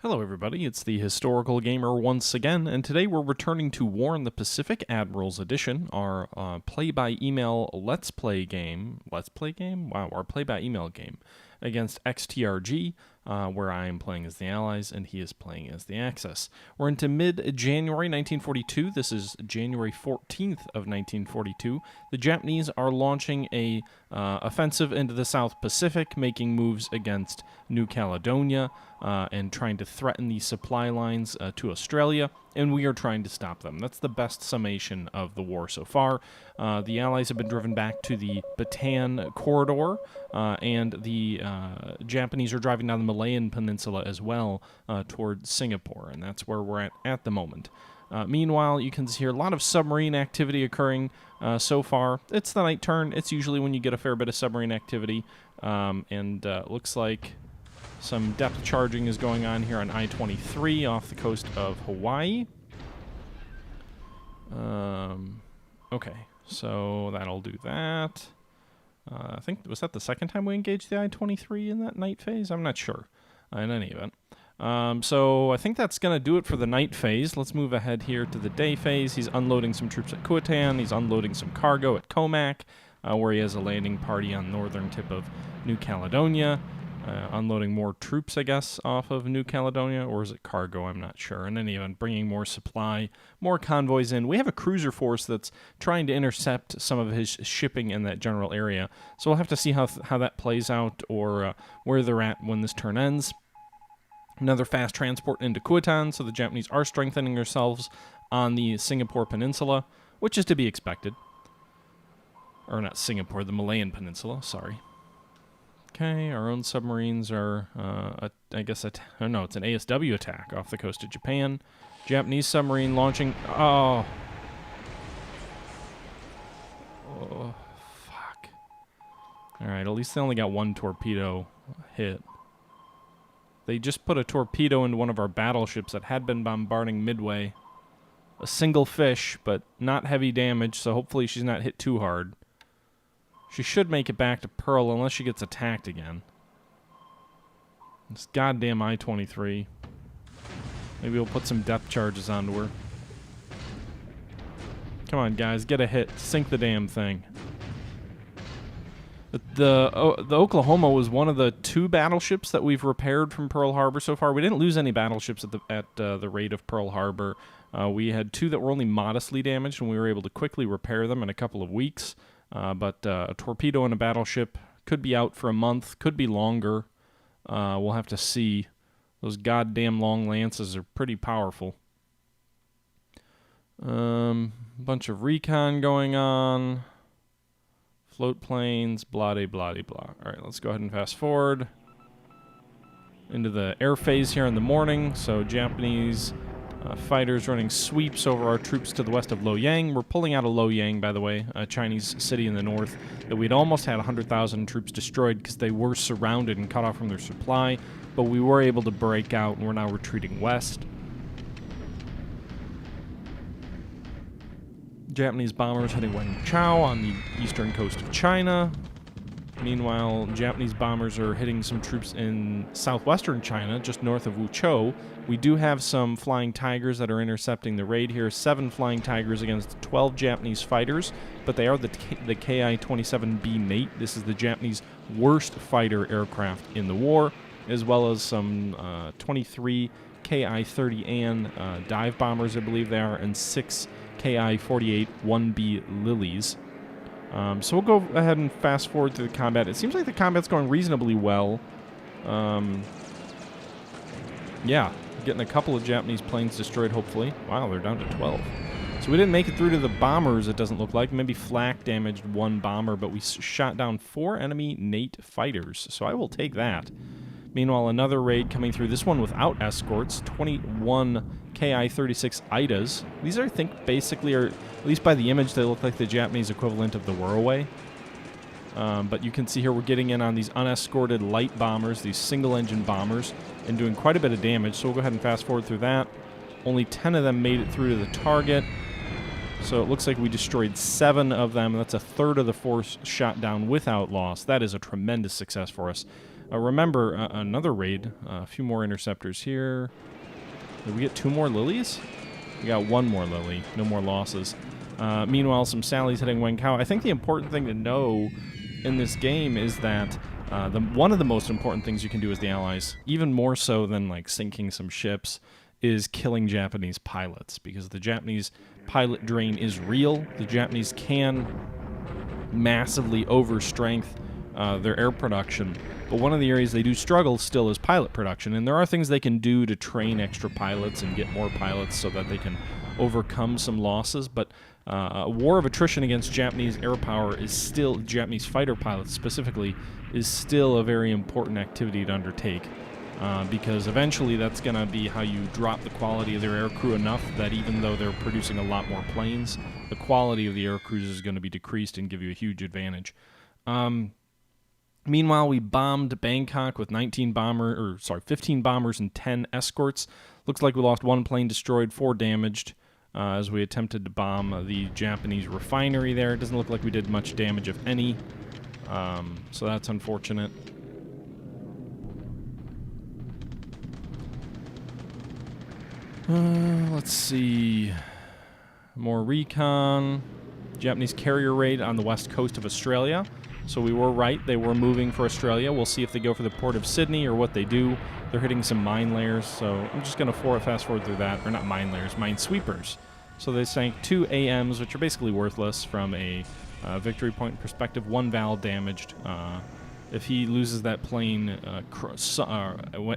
Hello everybody, it's the Historical Gamer once again, and today we're returning to War in the Pacific Admirals Edition, our play-by-email Let's Play game. Wow, our play-by-email game against XTRG, where I am playing as the Allies and he is playing as the Axis. We're into mid-January 1942. This is January 14th of 1942. The Japanese are launching a offensive into the South Pacific, making moves against New Caledonia, and trying to threaten the supply lines to Australia, and we are trying to stop them. That's the best summation of the war so far. The Allies have been driven back to the Bataan corridor, and the Japanese are driving down the Malayan Peninsula as well toward Singapore, and that's where we're at the moment. Meanwhile, you can see here a lot of submarine activity occurring so far. It's the night turn. It's usually when you get a fair bit of submarine activity, and looks like some depth charging is going on here on I-23 off the coast of Hawaii. Okay, so that'll do that. I think, was that the second time we engaged the I-23 in that night phase? I'm not sure, in any event. So I think that's going to do it for the night phase. Let's move ahead here to the day phase. He's unloading some troops at Kuatan. He's unloading some cargo at Comac, where he has a landing party on the northern tip of New Caledonia. Unloading more troops, I guess, off of New Caledonia, or is it cargo? I'm not sure. In any event, bringing more supply, more convoys in. We have a cruiser force that's trying to intercept some of his shipping in that general area, so we'll have to see how that plays out, or where they're at when this turn ends. Another fast transport into Kuatan, so the Japanese are strengthening themselves on the Singapore Peninsula, which is to be expected. Or not Singapore, the Malayan Peninsula, sorry. Okay, our own submarines are, I guess, oh no, it's an ASW attack off the coast of Japan. Japanese submarine launching, oh, fuck. Alright, at least they only got one torpedo hit. They just put a torpedo into one of our battleships that had been bombarding Midway. A single fish, but not heavy damage, so hopefully she's not hit too hard. She should make it back to Pearl unless she gets attacked again. This goddamn I-23. Maybe we'll put some depth charges onto her. Come on, guys, get a hit. Sink the damn thing. The Oklahoma was one of the two battleships that we've repaired from Pearl Harbor so far. We didn't lose any battleships at the raid of Pearl Harbor. We had two that were only modestly damaged, and we were able to quickly repair them in a couple of weeks. But a torpedo and a battleship could be out for a month, could be longer. We'll have to see. Those goddamn long lances are pretty powerful. Bunch of recon going on. Float planes, blah de blah de blah. Alright, let's go ahead and fast forward into the air phase here in the morning. So Japanese fighters running sweeps over our troops to the west of Loyang. We're pulling out of Loyang, by the way, a Chinese city in the north that we'd almost had 100,000 troops destroyed because they were surrounded and cut off from their supply, but we were able to break out, and we're now retreating west. Japanese bombers heading Wangchao on the eastern coast of China. Meanwhile, Japanese bombers are hitting some troops in southwestern China, just north of Wuchou. We do have some Flying Tigers that are intercepting the raid here. 7 Flying Tigers against 12 Japanese fighters, but they are the Ki-27B mate. This is the Japanese worst fighter aircraft in the war, as well as some 23 Ki-30An dive bombers, I believe they are, and 6 Ki-48 1B Lilies. So we'll go ahead and fast forward through the combat. It seems like the combat's going reasonably well. Yeah, getting a couple of Japanese planes destroyed, hopefully. Wow, they're down to 12. So we didn't make it through to the bombers, it doesn't look like. Maybe flak damaged 1 bomber, but we shot down 4 enemy Nate fighters. So I will take that. Meanwhile, another raid coming through, this one without escorts, 21 Ki-36 Idas. These are, I think, basically, are, at least by the image, they look like the Japanese equivalent of the Whirlaway. But you can see here we're getting in on these unescorted light bombers, these single-engine bombers, and doing quite a bit of damage, so we'll go ahead and fast forward through that. Only 10 of them made it through to the target, so it looks like we destroyed 7 of them. That's a third of the force shot down without loss. That is a tremendous success for us. Remember, another raid, a few more interceptors here. Did we get 2 more Lilies? We got 1 more Lily, no more losses. Meanwhile, some Sallies hitting Wencao. I think the important thing to know in this game is that one of the most important things you can do as the Allies, even more so than like sinking some ships, is killing Japanese pilots, because the Japanese pilot drain is real. The Japanese can massively overstrength their air production, but one of the areas they do struggle still is pilot production, and there are things they can do to train extra pilots and get more pilots so that they can overcome some losses, but a war of attrition against Japanese air power is still, Japanese fighter pilots specifically, is still a very important activity to undertake, because eventually that's going to be how you drop the quality of their air crew enough that even though they're producing a lot more planes, the quality of the air crews is going to be decreased and give you a huge advantage. Meanwhile, we bombed Bangkok with 15 bombers and 10 escorts. Looks like we lost 1 plane destroyed, 4 damaged, as we attempted to bomb the Japanese refinery there. It doesn't look like we did much damage, if any, so that's unfortunate. Let's see. More recon. Japanese carrier raid on the west coast of Australia. So we were right. They were moving for Australia. We'll see if they go for the port of Sydney or what they do. They're hitting some mine layers, so I'm just going to fast forward through that. Or not mine layers, mine sweepers. So they sank 2 AMs, which are basically worthless from a victory point perspective. 1 Val damaged. If he loses that plane,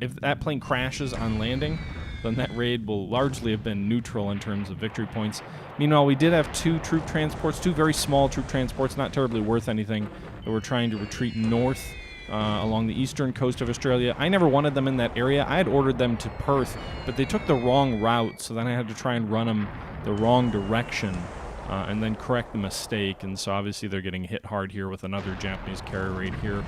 if that plane crashes on landing, then that raid will largely have been neutral in terms of victory points. Meanwhile, we did have 2 troop transports, 2 very small troop transports, not terribly worth anything, that were trying to retreat north along the eastern coast of Australia. I never wanted them in that area. I had ordered them to Perth, but they took the wrong route, so then I had to try and run them the wrong direction and then correct the mistake, and so obviously they're getting hit hard here with another Japanese carrier raid here.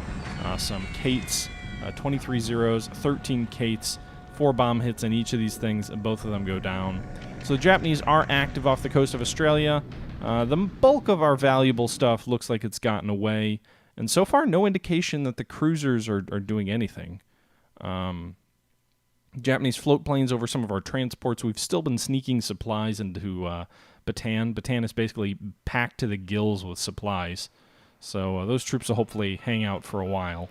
Some Kates, 23 Zeros, 13 Kates, 4 bomb hits in each of these things, and both of them go down. So the Japanese are active off the coast of Australia. The bulk of our valuable stuff looks like it's gotten away, and so far no indication that the cruisers are doing anything. Japanese float planes over some of our transports. We've still been sneaking supplies into Bataan. Bataan is basically packed to the gills with supplies, so those troops will hopefully hang out for a while.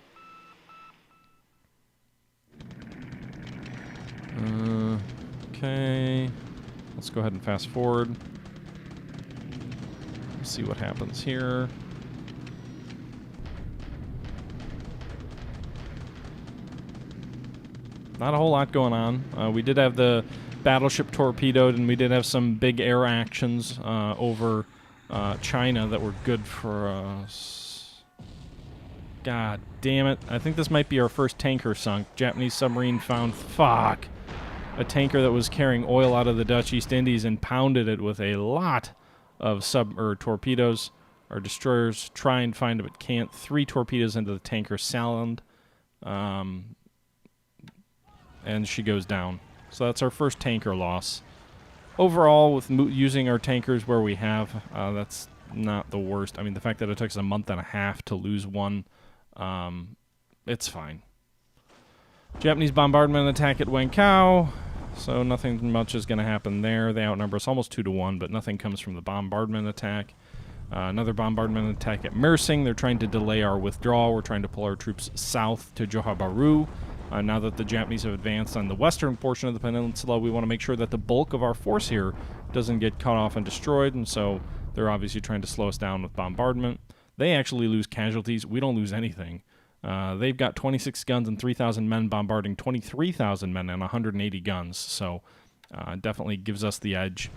Okay, let's go ahead and fast forward. Let's see what happens here. Not a whole lot going on. We did have the battleship torpedoed, and we did have some big air actions over China that were good for us. God damn it. I think this might be our first tanker sunk. Japanese submarine found, a tanker that was carrying oil out of the Dutch East Indies and pounded it with a lot of torpedoes. Our destroyers try and find it, but can't. 3 torpedoes into the tanker Salland, and she goes down. So that's our first tanker loss. Overall, with using our tankers where we have, that's not the worst. I mean, the fact that it took us a month and a half to lose one, it's fine. Japanese bombardment attack at Wencao, so nothing much is going to happen there. They outnumber us almost 2-1, but nothing comes from the bombardment attack. Another bombardment attack at Mersing. They're trying to delay our withdrawal. We're trying to pull our troops south to Johor Bahru. Now that the Japanese have advanced on the western portion of the peninsula, we want to make sure that the bulk of our force here doesn't get cut off and destroyed, and so they're obviously trying to slow us down with bombardment. They actually lose casualties. We don't lose anything. They've got 26 guns and 3,000 men bombarding 23,000 men and 180 guns, so definitely gives us the edge.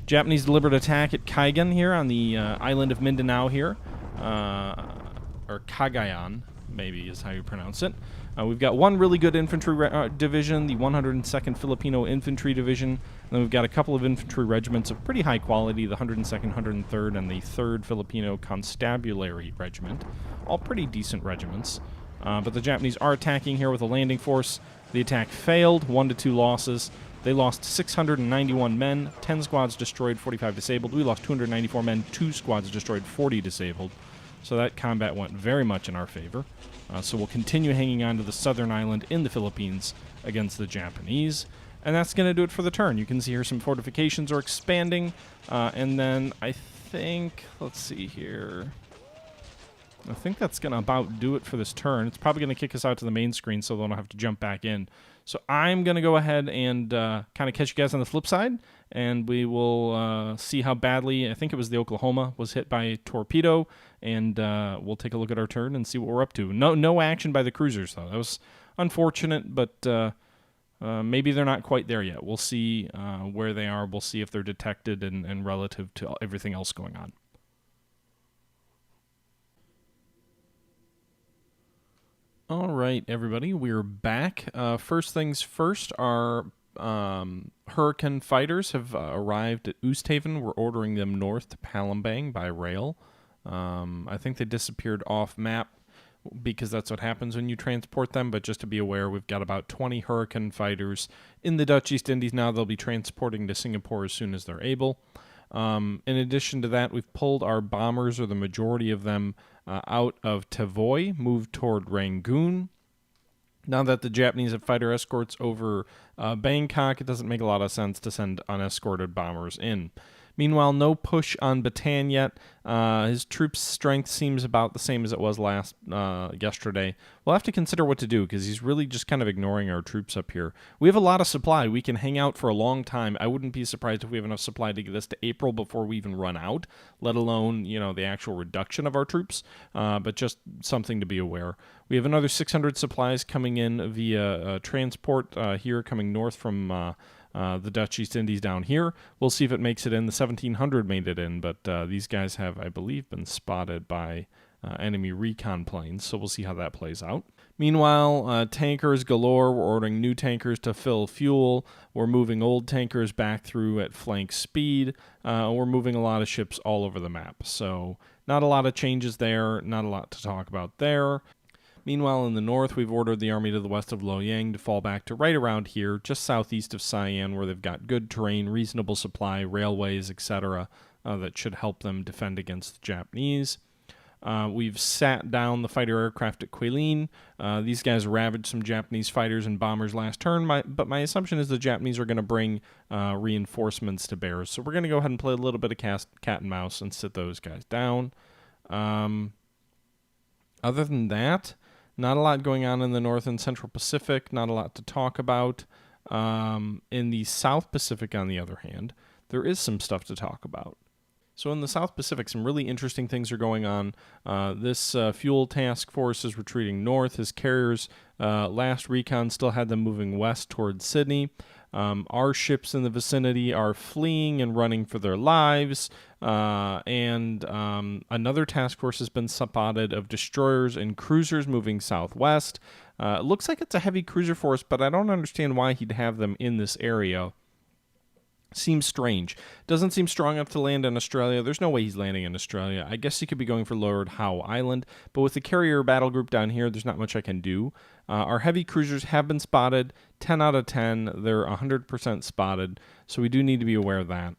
Japanese deliberate attack at Kaigan here on the island of Mindanao here, or Cagayan, maybe is how you pronounce it. We've got 1 really good infantry division, the 102nd Filipino Infantry Division, and then we've got a couple of infantry regiments of pretty high quality, the 102nd, 103rd, and the 3rd Filipino Constabulary Regiment. All pretty decent regiments. But the Japanese are attacking here with a landing force. The attack failed, 1-2 losses. They lost 691 men, 10 squads destroyed, 45 disabled. We lost 294 men, 2 squads destroyed, 40 disabled. So that combat went very much in our favor. So we'll continue hanging on to the southern island in the Philippines against the Japanese. And that's going to do it for the turn. You can see here some fortifications are expanding. And then I think, let's see here. I think that's going to about do it for this turn. It's probably going to kick us out to the main screen so they don't have to jump back in. So I'm going to go ahead and kind of catch you guys on the flip side, and we will see how badly, I think it was the Oklahoma, was hit by Torpedo, and we'll take a look at our turn and see what we're up to. No action by the cruisers, though. That was unfortunate, but maybe they're not quite there yet. We'll see where they are. We'll see if they're detected and relative to everything else going on. All right, everybody, we're back. First things first, our Hurricane fighters have arrived at Oosthaven. We're ordering them north to Palembang by rail. I think they disappeared off map because that's what happens when you transport them, but just to be aware, we've got about 20 Hurricane fighters in the Dutch East Indies now. They'll be transporting to Singapore as soon as they're able. In addition to that, we've pulled our bombers, or the majority of them, out of Tavoy, moved toward Rangoon. Now that the Japanese have fighter escorts over Bangkok, it doesn't make a lot of sense to send unescorted bombers in. Meanwhile, no push on Bataan yet. His troops' strength seems about the same as it was yesterday. We'll have to consider what to do because he's really just kind of ignoring our troops up here. We have a lot of supply. We can hang out for a long time. I wouldn't be surprised if we have enough supply to get us to April before we even run out, let alone, the actual reduction of our troops, but just something to be aware. We have another 600 supplies coming in via transport here coming north from the Dutch East Indies down here. We'll see if it makes it in. The 1700 made it in, but these guys have, I believe, been spotted by enemy recon planes, so we'll see how that plays out. Meanwhile, tankers galore. We're ordering new tankers to fill fuel. We're moving old tankers back through at flank speed. We're moving a lot of ships all over the map, so not a lot of changes there, not a lot to talk about there. Meanwhile, in the north, we've ordered the army to the west of Loyang to fall back to right around here, just southeast of Sian, where they've got good terrain, reasonable supply, railways, etc., that should help them defend against the Japanese. We've sat down the fighter aircraft at Quilin. These guys ravaged some Japanese fighters and bombers last turn, but my assumption is the Japanese are going to bring reinforcements to bear. So we're going to go ahead and play a little bit of cat and mouse and sit those guys down. Other than that, not a lot going on in the North and Central Pacific, not a lot to talk about. In the South Pacific, on the other hand, there is some stuff to talk about. So in the South Pacific, some really interesting things are going on. This fuel task force is retreating north. His carriers, last recon, still had them moving west towards Sydney. Our ships in the vicinity are fleeing and running for their lives. And another task force has been spotted of destroyers and cruisers moving southwest. It looks like it's a heavy cruiser force, but I don't understand why he'd have them in this area. Seems strange. Doesn't seem strong enough to land in Australia. There's no way he's landing in Australia. I guess he could be going for Lord Howe Island, but with the carrier battle group down here, there's not much I can do. Our heavy cruisers have been spotted. 10 out of 10. They're 100% spotted, so we do need to be aware of that.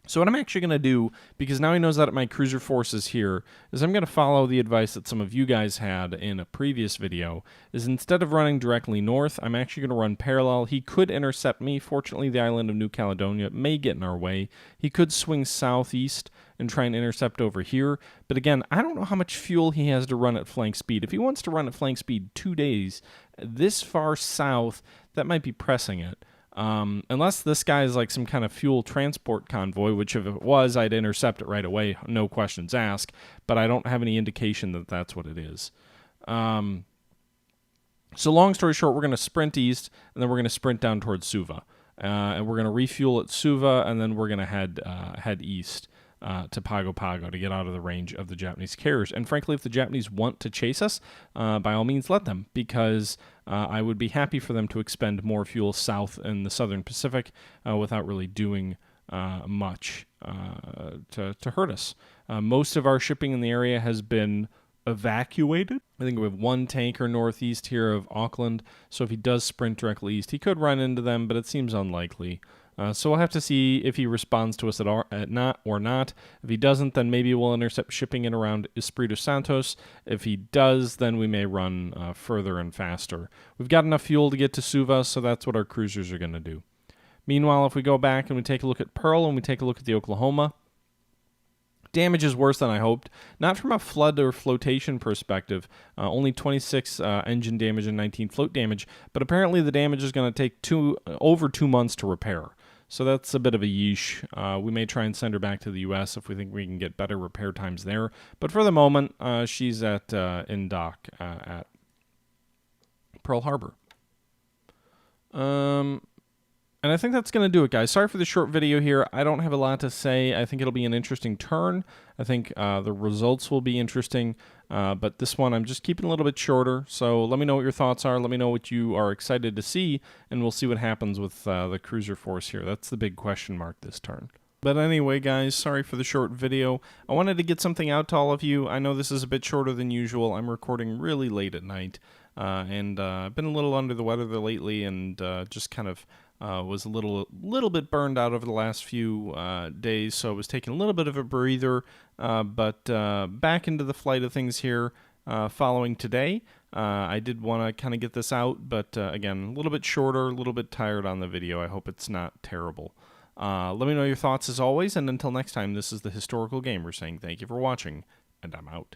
So what I'm actually going to do, because now he knows that my cruiser force is here, is I'm going to follow the advice that some of you guys had in a previous video, is instead of running directly north, I'm actually going to run parallel. He could intercept me. Fortunately, the island of New Caledonia may get in our way. He could swing southeast and try and intercept over here. But again, I don't know how much fuel he has to run at flank speed. If he wants to run at flank speed 2 days, this far south, that might be pressing it. Unless this guy is like some kind of fuel transport convoy, which if it was, I'd intercept it right away, no questions asked, but I don't have any indication that that's what it is. So long story short, we're going to sprint east, and then we're going to sprint down towards Suva. And we're going to refuel at Suva, and then we're going to head east to Pago Pago to get out of the range of the Japanese carriers. And frankly, if the Japanese want to chase us, by all means let them, because I would be happy for them to expend more fuel south in the southern Pacific without really doing much to hurt us. Most of our shipping in the area has been evacuated. I think we have one tanker northeast here of Auckland, so if he does sprint directly east, he could run into them, but it seems unlikely. So we'll have to see if he responds to us at not or not. If he doesn't, then maybe we'll intercept shipping in around Espiritu Santos. If he does, then we may run further and faster. We've got enough fuel to get to Suva, so that's what our cruisers are going to do. Meanwhile, if we go back and we take a look at Pearl and we take a look at the Oklahoma, damage is worse than I hoped. Not from a flood or flotation perspective. Only 26 engine damage and 19 float damage. But apparently the damage is going to take over 2 months to repair. So that's a bit of a yeesh. We may try and send her back to the U.S. if we think we can get better repair times there. But for the moment, she's in dock at Pearl Harbor. And I think that's going to do it, guys. Sorry for the short video here. I don't have a lot to say. I think it'll be an interesting turn. I think the results will be interesting. But this one, I'm just keeping a little bit shorter. So let me know what your thoughts are. Let me know what you are excited to see. And we'll see what happens with the cruiser force here. That's the big question mark this turn. But anyway, guys, sorry for the short video. I wanted to get something out to all of you. I know this is a bit shorter than usual. I'm recording really late at night. And I've been a little under the weather lately and just kind of was a little bit burned out over the last few days, so I was taking a little bit of a breather, but back into the flight of things here following today. I did want to kind of get this out, but again, a little bit shorter, a little bit tired on the video. I hope it's not terrible. Let me know your thoughts as always, and until next time, this is the Historical Gamer saying thank you for watching, and I'm out.